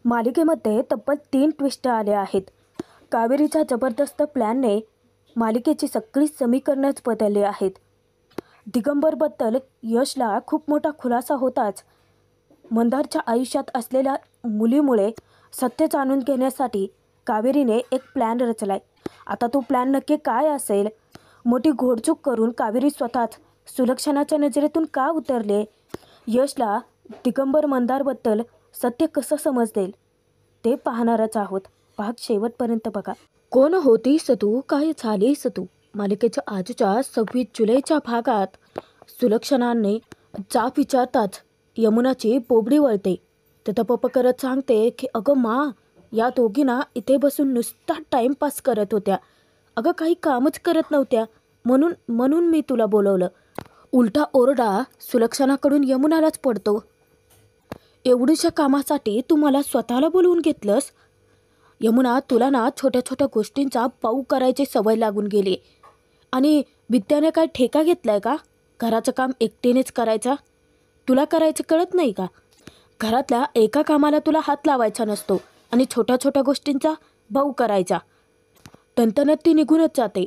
मालिकेमध्ये तब्बल 3 ट्विस्ट आले आहेत. कावेरीच्या जबरदस्त प्लॅनने मालिकेची सगळी समीकरणंच बदलली आहेत. दिगंबरबद्दल यशला खूप मोठा खुलासा होताच मंदारच्या आयुष्यात असलेल्या मुलीमुळे सत्य जाणून घेण्यासाठी कावेरीने एक प्लॅन रचलाय. आता तो प्लॅन नक्की काय असेल? मोठी घोडचूक करून कावेरी स्वतःच सुलक्षणाच्या नजरेतून का उतरले? यशला दिगंबर मंदारबद्दल सत्य कसं समजेल ते पाहणारच आहोत. भाग शेवटपर्यंत बघा. कोण होतीस तू, काय झालीस तू? मालिकेच्या आजच्या 26 जुलैच्या भागात सुलक्षणाने जाब विचारताच यमुनाची बोबडी वळते. तपप करत सांगते की अगं मा, या दोघींना इथे बसून नुसता टाइमपास करत होत्या. अगं काही कामच करत नव्हत्या, म्हणून मी तुला बोलवलं. उलटा ओरडा सुलक्षणाकडून यमुनालाच पडतो. एवढ्याशा कामासाठी तू मला स्वतःला बोलवून घेतलंस? यमुना, तुला ना छोट्या छोट्या गोष्टींचा पाऊ करायची सवय लागून गेली. आणि विद्याने काय ठेका घेतलाय का घराचं काम एकटीनेच करायचा? तुला करायचं कळत नाही का? घरातल्या एका कामाला तुला हात लावायचा नसतो आणि छोट्या छोट्या गोष्टींचा भाऊ करायचा. तंतनत ती निघूनच जाते.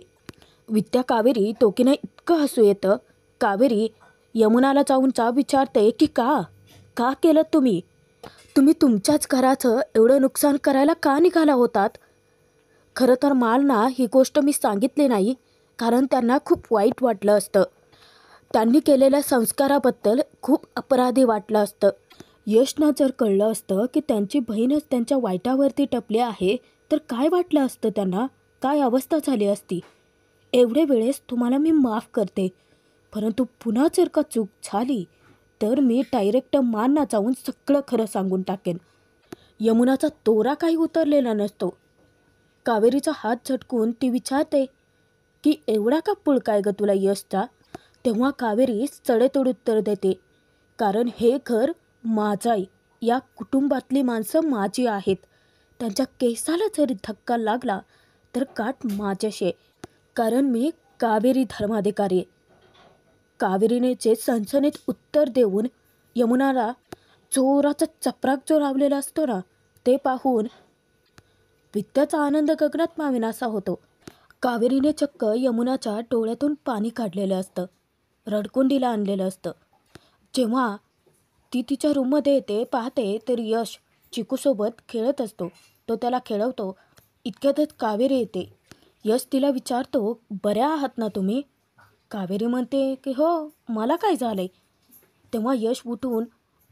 विद्या कावेरी दोघींना इतकं हसू येतं. कावेरी यमुनाला जाऊन विचारते की का केलं तुम्ही तुमच्याच घराचं एवढं नुकसान करायला का निघाला होतात? खरं तर मालना ही गोष्ट मी सांगितली नाही, कारण त्यांना खूप वाईट वाटलं असतं. त्यांनी केलेल्या संस्काराबद्दल खूप अपराधी वाटलं असतं. यशना जर कळलं असतं की त्यांची बहीणच त्यांच्या वाईटावरती टपली आहे तर काय वाटलं असतं त्यांना? काय अवस्था झाली असती? एवढे वेळेस तुम्हाला मी माफ करते, परंतु पुन्हा जर का चूक झाली तर मी डायरेक्ट मानना जाऊन सगळं खरं सांगून टाकेन. यमुनाचा तोरा काही उतरलेला नसतो. कावेरीचा हात झटकून ती विचारते की एवढा का पुळकाय ग तुला यशचा? तेव्हा कावेरी सडेतोड उत्तर देते, कारण हे घर माझाय, या कुटुंबातली माणसं माझी आहेत. त्यांच्या केसाला जरी धक्का लागला तर काट माझ्याशी, कारण मी कावेरी धर्माधिकारी आहे. कावेरीने जे सणसणीत उत्तर देऊन यमुनाला जोराचा चपराक जो लावलेला असतो ना, ते पाहून विद्याचा आनंद गगनात मावेनासा होतो. कावेरीने चक्क यमुनाच्या डोळ्यातून पाणी काढलेलं असतं, रडकुंडीला आणलेलं असतं. जेव्हा ती तिच्या रूममध्ये येते पाहते तर यश चिकूसोबत खेळत असतो. तो त्याला खेळवतो. इतक्यातच कावेरी येते. यश तिला विचारतो, बऱ्या आहात ना तुम्ही? कावेरी म्हणते की हो, मला काय झालंय? तेव्हा यश उठून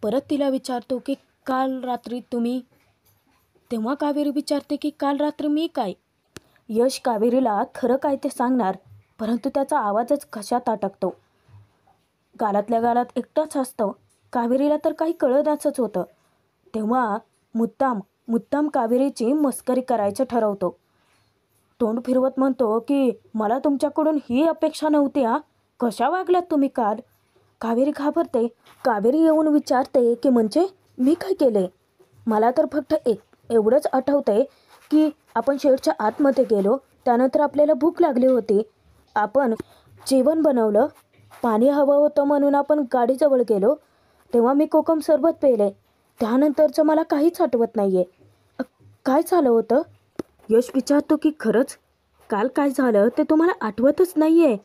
परत तिला विचारतो की काल रात्री तुम्ही? तेव्हा कावेरी विचारते की काल रात्री मी काय? यश कावेरीला खरं काय ते सांगणार, परंतु त्याचा आवाजच घशात अटकतो. गालातल्या गालात एकटाच हसतो. कावेरीला तर काही कळनाचंच होतं. तेव्हा मुद्दाम कावेरीची मस्करी करायचं ठरवतो. तोंड फिरवत म्हणतो की मला तुमच्याकडून ही अपेक्षा नव्हती. कशा वागलात तुम्ही काल? कावेरी घाबरते. कावेरी येऊन विचारते की म्हणजे मी काय केले? मला तर फक्त एवढंच आठवतंय की आपण शेडच्या आतमध्ये गेलो, त्यानंतर आपल्याला भूक लागली होती, आपण जेवण बनवलं, पाणी हवं होतं म्हणून आपण गाडीजवळ गेलो, तेव्हा मी कोकम सरबत पेले. त्यानंतरचं मला काहीच आठवत नाही आहे. काय झालं होतं? यश विचारतो की खरंच काल काय झालं ते तुम्हाला आठवतच नाही आहे?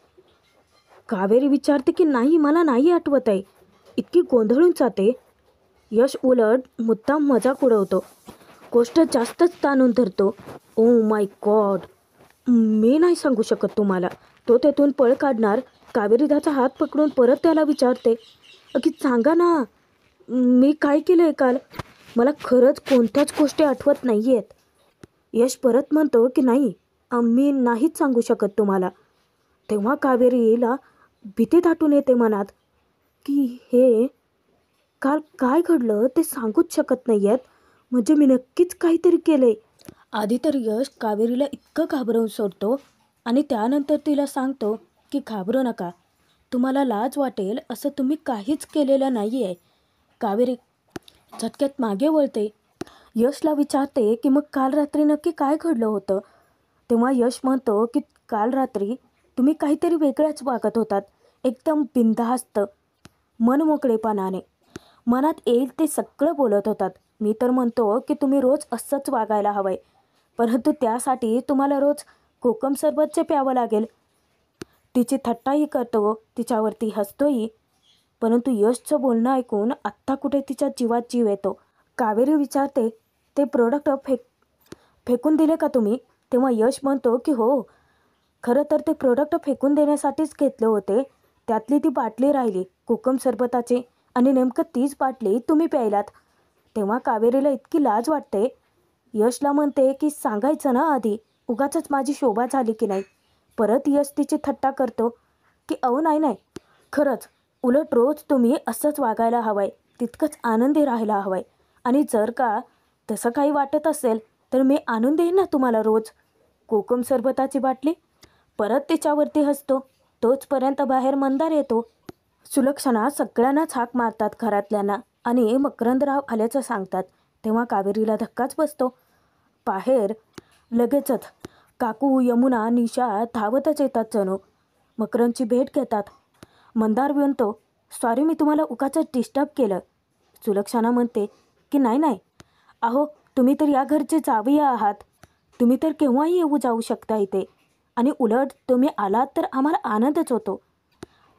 कावेरी विचारते की नाही, मला नाही आठवत आहे. इतकी गोंधळून जाते. यश उलट मुद्दाम मजाक उडवतो, गोष्ट जास्तच ताणून धरतो. ओ माय गॉड, मी नाही सांगू शकत तुम्हाला. तो तेथून पळ काढणार. कावेरी त्याचा हात पकडून परत त्याला विचारते की सांगा ना, मी काय केलं आहे काल? मला खरंच कोणत्याच गोष्टी आठवत नाही आहेत. यश परत म्हणतो की नाही, मी नाहीच सांगू शकत तुम्हाला. तेव्हा कावेरीला भीती दाटून येते मनात की हे काल काय घडलं ते सांगूच शकत नाही आहेत, म्हणजे मी नक्कीच काहीतरी केले. आधी तर यश कावेरीला इतकं घाबरवून सोडतो आणि त्यानंतर तिला सांगतो की घाबरू नका, तुम्हाला लाज वाटेल असं तुम्ही काहीच केलेलं नाही आहे. कावेरी झटक्यात मागे वळते. यशला विचारते की मग काल रात्री नक्की काय घडलं होतं? तेव्हा यश म्हणतो की काल रात्री तुम्ही काहीतरी वेगळ्याच वागत होतात, एकदम बिनधास्त, मनमोकळेपणाने, मनात येईल ते सगळं बोलत होतात. मी तर म्हणतो की तुम्ही रोज असंच वागायला हवं आहे, परंतु त्यासाठी तुम्हाला रोज कोकम सरबतचे प्यावं लागेल. तिची थट्टाही करतो, तिच्यावरती हसतोही. परंतु यशचं बोलणं ऐकून आत्ता कुठे तिच्या जीवात जीव येतो. कावेरी विचारते, ते प्रोडक्ट फेकून दिले का तुम्ही? तेव्हा यश म्हणतो की हो, खरं तर ते प्रोडक्ट फेकून देण्यासाठीच घेतले होते. त्यातली ती बाटली राहिली कोकम सरबताची, आणि नेमकं तीच बाटली तुम्ही प्यायलात. तेव्हा कावेरीला इतकी लाज वाटते. यशला म्हणते की सांगायचं ना आधी, उगाचच माझी शोभा झाली की नाही. परत यश तिची थट्टा करतो की अहो नाही नाही, खरंच उलट रोज तुम्ही असंच वागायला हवं आहे, तितकंच आनंदी राहायला हवं आहे. आणि जर का तसं काही वाटत असेल तर मी आणून देईन ना तुम्हाला रोज कोकम सरबताची बाटली. परत तिच्यावरती हसतो. तोचपर्यंत बाहेर मंदार येतो. सुलक्षणा सगळ्यांनाच हाक मारतात घरातल्यांना आणि मकरंदराव आल्याचं सांगतात. तेव्हा कावेरीला धक्काच बसतो. बाहेर लगेचच काकू, यमुना, निशा धावतच येतात जणू. मकरंदची भेट घेतात. मंदार म्हणतो, सॉरी मी तुम्हाला उगाचच डिस्टर्ब केलं. सुलक्षणा म्हणते की नाही नाही, अहो तुम्ही तर या घरचे जावई आहात, तुम्ही तर केव्हाही येऊ जाऊ शकता इथे, आणि उलट तुम्ही आलात तर आम्हाला आनंदच होतो.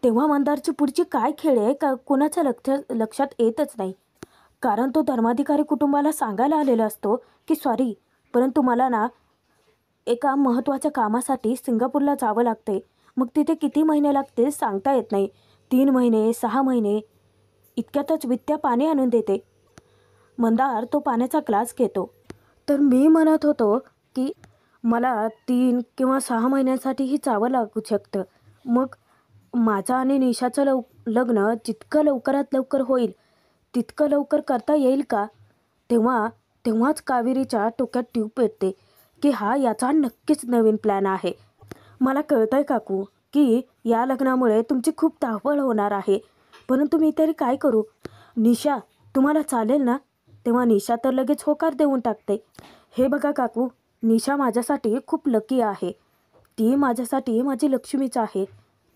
तेव्हा मंदारची पुढची काय खेळ आहे का कोणाच्या लक्षात येतच नाही. कारण तो धर्माधिकारी कुटुंबाला सांगायला आलेला असतो की सॉरी, परंतु मला ना एका महत्त्वाच्या कामासाठी सिंगापूरला जावं लागते. मग तिथे किती महिने लागते सांगता येत नाही. 3 महिने, 6 महिने. इतक्यातच विद्या पाणी आणून देते. मंदार तो पाण्याचा ग्लास घेतो. तर मी म्हणत होतो की मला 3 किंवा 6 महिन्यांसाठीही जावं लागू शकतं. मग माझं आणि निशाचं लग्न जितकं लवकरात लवकर होईल तितकं लवकर करता येईल का? तेव्हाच कावेरीच्या डोक्यात ट्यूब पेटते की हा याचा नक्कीच नवीन प्लॅन आहे. मला कळतंय काकू की या लग्नामुळे तुमची खूप धावपळ होणार आहे, परंतु मी तरी काय करू? निशा, तुम्हाला चालेल ना? तेव्हा निशा तर लगेच होकार देऊन टाकते. हे बघा काकू, निशा माझ्यासाठी खूप लकी आहे. ती माझ्यासाठी माझी लक्ष्मीच आहे.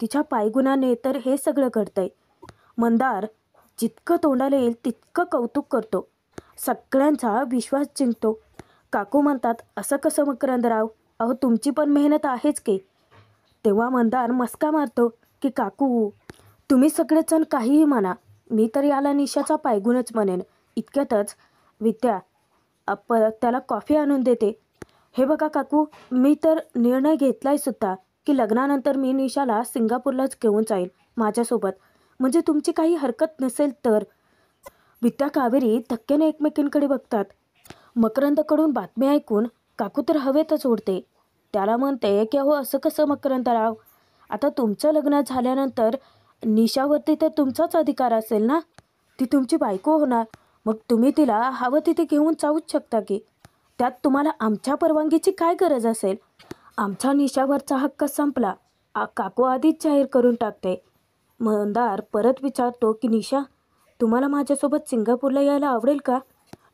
तिच्या पायगुणाने तर हे सगळं घडतंय. मंदार जितकं तोंडाला येईल तितकं कौतुक करतो. सगळ्यांचा विश्वास जिंकतो. काकू म्हणतात, असं कसं मकरंदराव? अहो तुमची पण मेहनत आहेच की. तेव्हा मंदार मस्का मारतो की काकू, तुम्ही सगळेजण काहीही म्हणा, मी तर याला निशाचा पायगुणच म्हणेन. इतक्यातच विद्या त्याला कॉफी आणून देते. हे बघा काकू, मी तर निर्णय घेतलाय सुद्धा की लग्नानंतर मी निशाला सिंगापूरलाच घेऊन जाईल माझ्यासोबत, म्हणजे तुमची काही हरकत नसेल तर. विद्या, कावेरी धक्क्याने एकमेकींकडे बघतात. मकरंदकडून बातमी ऐकून काकू तर हवेतच उडते. त्याला म्हणते की अहो असं कसं मकरंदराव, आता तुमचं लग्न झाल्यानंतर निशावरती तर तुमचाच अधिकार असेल ना, ती तुमची बायको होणार. मग तुम्ही तिला हवं तिथे घेऊन जाऊच शकता की. त्यात तुम्हाला आमच्या परवानगीची काय गरज असेल? आमचा निशावरचा हक्क संपला, काकू आधीच जाहीर करून टाकते. मंदार परत विचारतो की निशा, तुम्हाला माझ्यासोबत सिंगापूरला यायला आवडेल का?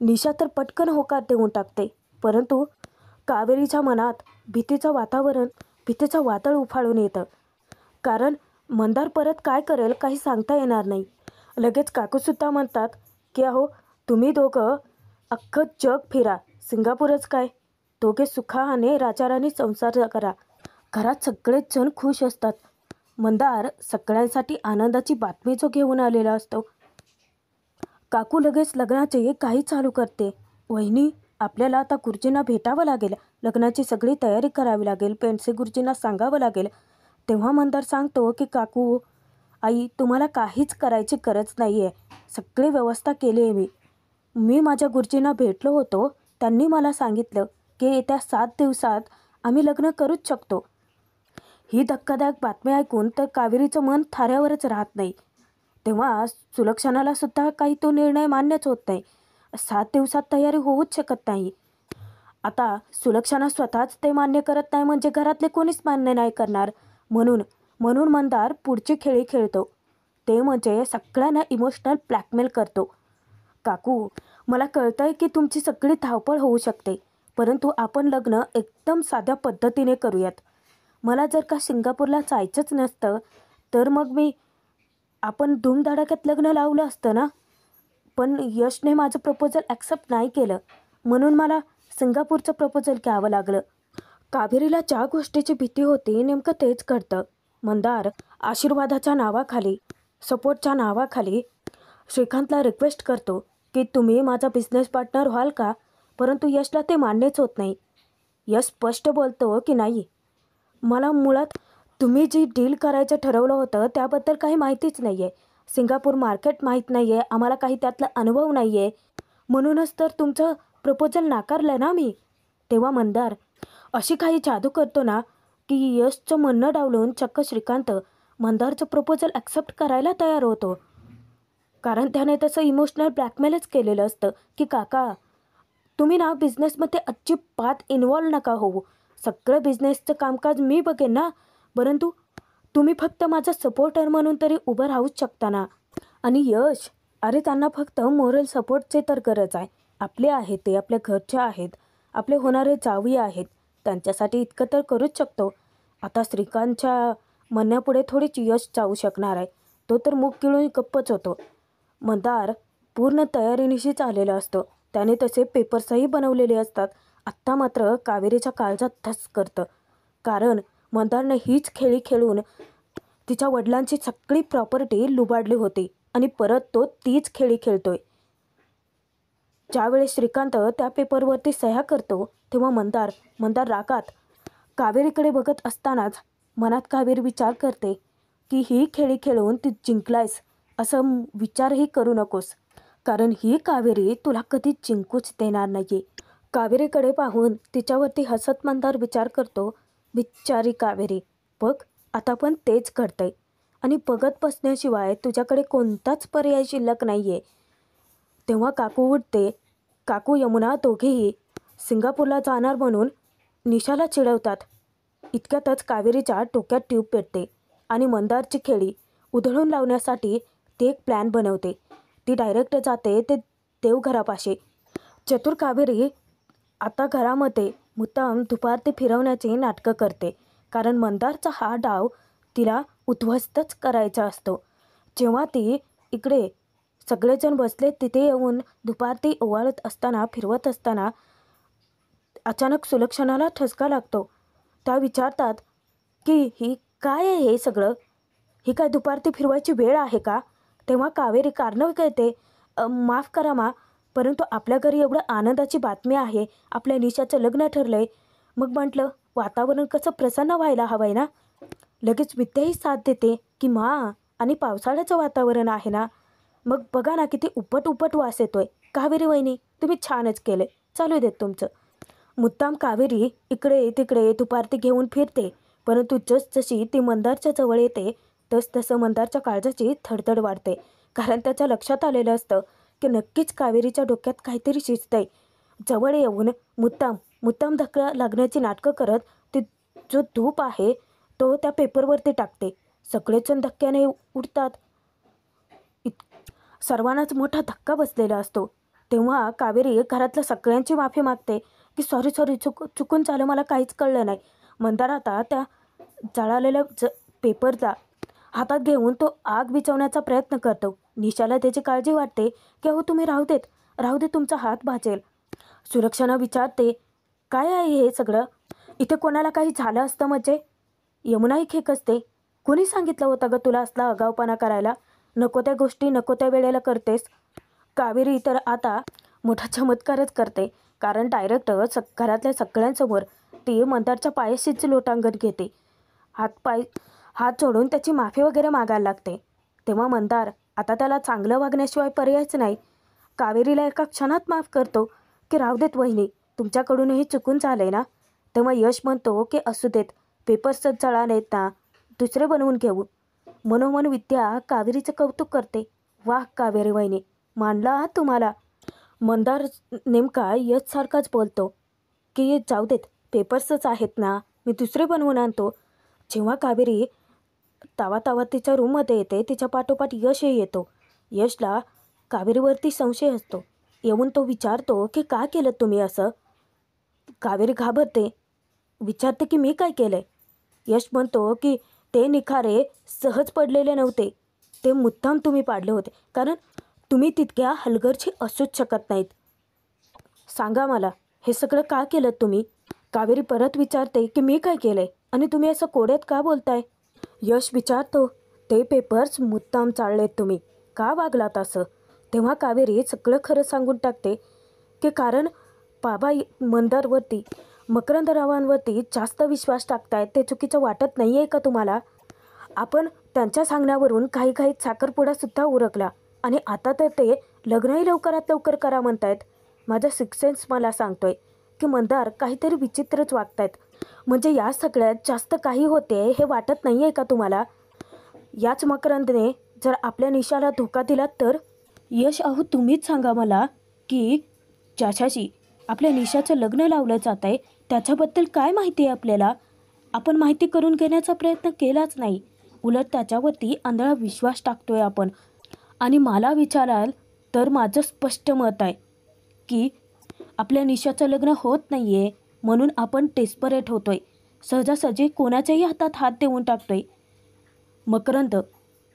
निशा तर पटकन होकार देऊन टाकते. परंतु कावेरीच्या मनात भीतीचं वादळ उफाळून येतं. कारण मंदार परत काय करेल काही सांगता येणार नाही. लगेच काकूसुद्धा म्हणतात की अहो तुम्ही दोघं अख्खं जग फिरा, सिंगापूरच काय, दोघे सुखाने राजाराणी संसार करा. घरात सगळेच जण खुश असतात. मंदार सगळ्यांसाठी आनंदाची बातमी जो घेऊन आलेला असतो. काकू लगेच लग्नाचे काही चालू करते. वहिनी, आपल्याला आता गुरुजींना भेटावं लागेल, लग्नाची सगळी तयारी करावी लागेल, पेंडसे गुरुजींना सांगावं लागेल. तेव्हा मंदार सांगतो की काकू, आई, तुम्हाला काहीच करायची गरज नाही आहे, सगळी व्यवस्था केली आहे मी माझ्या गुरुजींना भेटलो होतो. त्यांनी मला सांगितलं की येत्या 7 दिवसात आम्ही लग्न करूच शकतो. ही धक्कादायक बातमी ऐकून तर कावेरीचं मन थाऱ्यावरच राहत नाही. तेव्हा सुलक्षणाला सुद्धा काही तो निर्णय मान्यच होत नाही. 7 दिवसात तयारी होऊच शकत नाही. आता सुलक्षणा स्वतःच ते मान्य करत नाही म्हणजे घरातले कोणीच मान्य नाही करणार. म्हणून मंदार पुढची खेळी खेळतो. ते म्हणजे सगळ्यांना इमोशनल ब्लॅकमेल करतो. काकू, मला कळतंय की तुमची सगळी धावपळ होऊ शकते, परंतु आपण लग्न एकदम साध्या पद्धतीने करूयात. मला जर का सिंगापूरला जायचंच नसतं तर मग आपण धूमधडाक्यात लग्न लावलं असतं ना. पण यशने माझं प्रपोजल ॲक्सेप्ट नाही केलं, म्हणून मला सिंगापूरचं प्रपोजल घ्यावं लागलं. कावेरीला ज्या गोष्टीची भीती होती नेमकं तेच घडतं. मंदार आशीर्वादाच्या नावाखाली, सपोर्टच्या नावाखाली श्रीकांतला रिक्वेस्ट करतो की तुम्ही माझा बिझनेस पार्टनर व्हाल का, परंतु यशला ते मान्यच होत नाही. यश स्पष्ट बोलतो की नाही, मला मुळात तुम्ही जी डील करायचं ठरवलं होतं त्याबद्दल काही माहितीच नाही आहे. सिंगापूर मार्केट माहीत नाही आहे, आम्हाला काही त्यातला अनुभव नाही आहे, म्हणूनच तर तुमचं प्रपोजल नाकारलं ना मी. तेव्हा मंदार अशी काही जादू करतो ना की यशचं म्हणणं डावलून चक्क श्रीकांत मंदारचं प्रपोजल ॲक्सेप्ट करायला तयार होतो. कारण त्याने तसं इमोशनल ब्लॅकमेलच केलेलं असतं की काका तुम्ही ना बिझनेसमध्ये अजिबात इन्वॉल्व नका होऊ, सगळं बिझनेसचं कामकाज मी बघेन ना, परंतु तुम्ही फक्त माझा सपोर्टर म्हणून तरी उभं राहूच शकता ना. आणि यश, अरे त्यांना फक्त मोरल सपोर्टचे तर गरज आहे. आपले आहेत, ते आपल्या घरचे आहेत, आपले होणारे जावई आहेत, त्यांच्यासाठी इतकं तर करूच शकतो. आता श्रीकांतच्या म्हणण्यापुढे थोडीच यश जाऊ शकणार आहे, तो तर मुख गिळून गप्पच होतो. मंदार पूर्ण तयारीनिशीच आलेला असतो, त्याने तसे पेपर्सही बनवलेले असतात. आत्ता मात्र कावेरीच्या काळजात धस करतं, कारण मंदारने हीच खेळी खेळून तिच्या वडिलांची सगळी प्रॉपर्टी लुबाडली होती आणि परत तो तीच खेळी खेळतोय. ज्यावेळेस श्रीकांत त्या पेपरवरती सह्या करतो तेव्हा मंदार रागात कावेरीकडे बघत असतानाच मनात कावेरी विचार करते की ही खेळी खेळून ती जिंकलायस असं विचारही करू नकोस, कारण ही कावेरी तुला कधीच जिंकूच देणार नाही. कावेरीकडे पाहून तिच्यावरती हसत मंदार विचार करतो, बिचारी कावेरी, बघ आता पण तेच घडतंय आणि बघत बसण्याशिवाय तुझ्याकडे कोणताच पर्याय शिल्लक नाही आहे. तेव्हा काकू उठते. काकू यमुना दोघेही सिंगापूरला जाणार म्हणून निशाला चिडवतात. इतक्यातच कावेरीच्या डोक्यात ट्यूब पेटते आणि मंदारची खेळी उधळून लावण्यासाठी ती एक प्लॅन बनवते. ती डायरेक्ट जाते ते देवघरापाशी. चतुर कावेरी आता घरामध्ये मुद्दाम दुपारती फिरवण्याची नाटकं करते, कारण मंदारचा हा डाव तिला उद्ध्वस्तच करायचा असतो. जेव्हा ती इकडे सगळेजण बसले तिथे येऊन दुपारती ओवाळत असताना, फिरवत असताना अचानक सुलक्षणाला ठसका लागतो. त्या विचारतात की ही काय आहे हे सगळं, ही काय दुपारती फिरवायची वेळ आहे का. तेव्हा कावेरी कारणं कळते, माफ करा मा, परंतु आपल्या घरी एवढं आनंदाची बातमी आहे, आपल्या निशाचं लग्न ठरलं आहे. मग म्हटलं वातावरण कसं प्रसन्न व्हायला हवं आहे ना. लगेच विद्याही साथ देते की मा, आणि पावसाळ्याचं वातावरण आहे ना, मग बघा ना किती उपट वास येतोय. कावेरी वहिनी तुम्ही छानच केलं, चालू देत तुमचं. मुद्दाम कावेरी इकडे तिकडे दुपारती घेऊन फिरते, परंतु जसजशी ती मंदारच्या जवळ येते तसं मंदारच्या काळजाची धडधड वाढते, कारण त्याच्या लक्षात आलेलं असतं की नक्कीच कावेरीच्या डोक्यात काहीतरी शिजतंय. जवळ येऊन मुद्दाम धक्का लागण्याची नाटकं करत ती जो धूप आहे तो त्या पेपरवरती टाकते. सगळेजण धक्क्याने उठतात. सर्वांनाच मोठा धक्का बसलेला असतो. तेव्हा कावेरी घरातल्या सगळ्यांची माफी मागते की सॉरी चुकून झालं, मला काहीच कळलं नाही. मंदार आता त्या जळालेल्या पेपरचा हातात घेऊन तो आग विझवण्याचा प्रयत्न करतो. निशाला त्याची काळजी वाटते की अहो तुम्ही राहू दे तुमचा हात भाजेल. सुलक्षणा विचारते, काय आहे हे सगळं, इथे कोणाला काही झालं असतं म्हणजे. यमुनाही खेकसते, कोणी सांगितलं होतं ग तुला असला आगाऊपणा करायला, नको त्या गोष्टी नको त्या वेळेला करतेस. कावेरी तर आता मोठा चमत्कारच करते, कारण डायरेक्ट घरातल्या सगळ्यांसमोर ती मंदारच्या पायाशीच लोटांगण घेते. हात जोडून त्याची माफी वगैरे मागायला लागते. तेव्हा मंदार आता त्याला चांगलं वागण्याशिवाय पर्यायच नाही. कावेरीला एका क्षणात माफ करतो की राहू देत वहिनी, तुमच्याकडूनही चुकून झालंय ना. तेव्हा यश म्हणतो की असू देत, पेपर्सच जळालेत ना, दुसरे बनवून घेऊ. मनोमन विद्या कावेरीचं कौतुक करते, वाह कावेरी वहिनी, मानला तुम्हाला. मंदार नेमका यशसारखाच बोलतो की जाऊ देत, पेपर्सच आहेत ना, मी दुसरे बनवून आणतो. जेव्हा कावेरी तावा तिच्या रूममध्ये येते तिच्या पाठोपाठ यशही येतो. यशला कावेरीवरती संशय असतो. येऊन तो विचारतो की का केलं तुम्ही असं. कावेरी घाबरते, विचारते की मी काय केलं. यश म्हणतो की ते निखारे सहज पडलेले नव्हते, ते मुद्दाम तुम्ही पाडले होते, कारण तुम्ही तितक्या हलगर्जी असूच शकत नाहीत. सांगा मला, हे सगळं का केलं तुम्ही? कावेरी परत विचारते की मी काय केलंय आणि तुम्ही असं कोड्यात का बोलताय? यश विचारतो, ते पेपर्स मुद्दाम चाललेत तुम्ही, का वागलात असं? तेव्हा कावेरी सगळं खरं सांगून टाकते की कारण बाबा मंदारवरती, मकरंदरावांवरती जास्त विश्वास टाकतायत. ते चुकीचं वाटत नाही आहे का तुम्हाला? आपण त्यांच्या सांगण्यावरून काही साखरपुडासुद्धा उरकला आणि आता तर ते लग्नही लवकरात लवकर करा म्हणतायत. माझा सिक्स सेन्स मला सांगतोय की मंदार काहीतरी विचित्रच वागतायत. म्हणजे या सगळ्यात जास्त काही होते हे वाटत नाही आहे का तुम्हाला? याच मकरंदने जर आपल्या निशाला धोका दिला तर? यश, अहो तुम्हीच सांगा मला की ज्याच्याशी आपल्या निशाचं लग्न लावलं जात आहे त्याच्याबद्दल काय माहिती आहे आपल्याला? आपण माहिती करून घेण्याचा प्रयत्न केलाच नाही, उलट त्याच्यावरती आंधळा विश्वास टाकतोय आपण. आणि मला विचाराल तर माझं स्पष्ट मत आहे की आपल्या निशाचं लग्न होत नाही आहे म्हणून आपण डेस्परेट होतोय, सहजासहजी कोणाच्याही हातात हात देऊन टाकतोय. मकरंद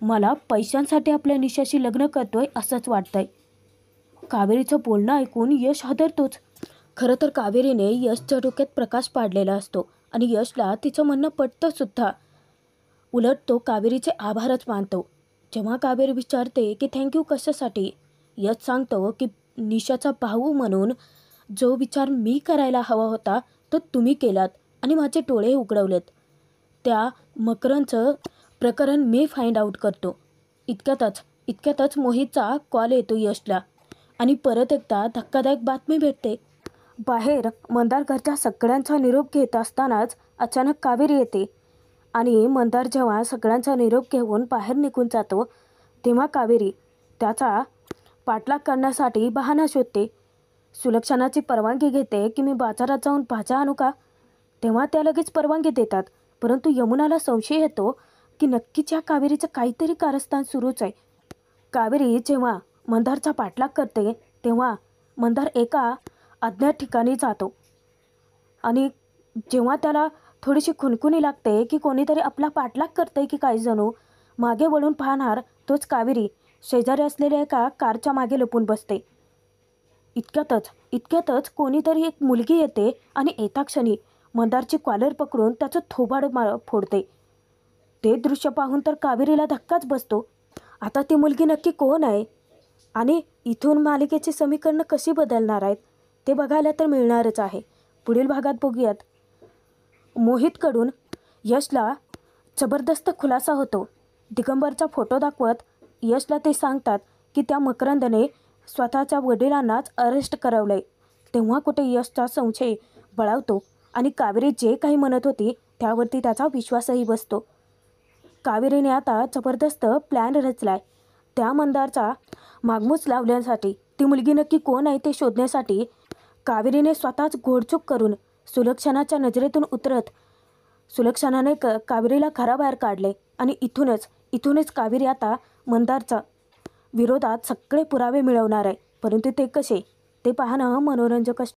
मला पैशांसाठी आपल्या निशाशी लग्न करतोय असंच वाटतंय. कावेरीचं बोलणं ऐकून यश हादरतोच. खरं तर कावेरीने यशच्या डोक्यात प्रकाश पाडलेला असतो आणि यशला तिचं म्हणणं पटतं सुद्धा. उलट तो कावेरीचे आभारच मानतो. जेव्हा कावेरी विचारते की थँक्यू कशासाठी, यश सांगतो की निशाचा भाऊ म्हणून जो विचार मी करायला हवा होता तो तुम्ही केलात आणि माझे डोळे उघडवलेत. त्या मकरंदचं प्रकरण मी फाइंड आउट करतो. इतक्यातच मोहितचा कॉल येतो यशला आणि परत एकदा धक्कादायक बातमी भेटते. बाहेर मंदार घरच्या सगळ्यांचा निरोप घेत असतानाच अचानक कावेरी येते आणि मंदार जेव्हा सगळ्यांचा निरोप घेऊन बाहेर निघून जातो तेव्हा कावेरी त्याचा पाठलाग करण्यासाठी बहाणा शोधते. सुलक्षणाची परवानगी घेते की मी बाजारात जाऊन भाज्या आणू का? तेव्हा त्या लगेच परवानगी देतात. परंतु यमुनाला संशय येतो की नक्कीच या कावेरीचं काहीतरी कारस्थान सुरूच आहे. कावेरी जेव्हा मंदारचा पाठलाग करते तेव्हा मंदार एका अज्ञात ठिकाणी जातो आणि जेव्हा त्याला थोडीशी खुणखुणी लागते की कोणीतरी आपला पाठलाग करतंय की काही जणू, मागे वळून पाहणार तोच कावेरी शेजारी असलेल्या एका कारच्या मागे लपून बसते. इतक्यातच कोणीतरी एक मुलगी येते आणि येता क्षणी मंदारची कॉलर पकडून त्याचं थोबाड फोडते. ते दृश्य पाहून तर कावेरीला धक्काच बसतो. आता ती मुलगी नक्की कोण आहे आणि इथून मालिकेची समीकरणं कशी बदलणार आहेत ते बघायला तर मिळणारच आहे. पुढील भागात बघूयात. मोहितकडून यशला जबरदस्त खुलासा होतो. दिगंबरचा फोटो दाखवत यशला ते सांगतात की त्या मकरंदने स्वतःच्या वडिलांनाच अरेस्ट करवलंय. तेव्हा कुठे यशचा संशय बळावतो आणि कावेरी जे काही म्हणत होती त्यावरती त्याचा विश्वासही बसतो. कावेरीने आता जबरदस्त प्लॅन रचलाय. त्या मंदारचा मागमूस लावण्यासाठी, ती मुलगी नक्की कोण आहे ते शोधण्यासाठी कावेरीने स्वतःच घोडचूक करून सुलक्षणाच्या नजरेतून उतरत सुलक्षणाने कावेरीला घराबाहेर काढले आणि इथूनच कावेरी आता मंदारचा विरोधात सगळे पुरावे मिळवणार आहे. परंतु ते कसे ते पाहणं मनोरंजक असतं.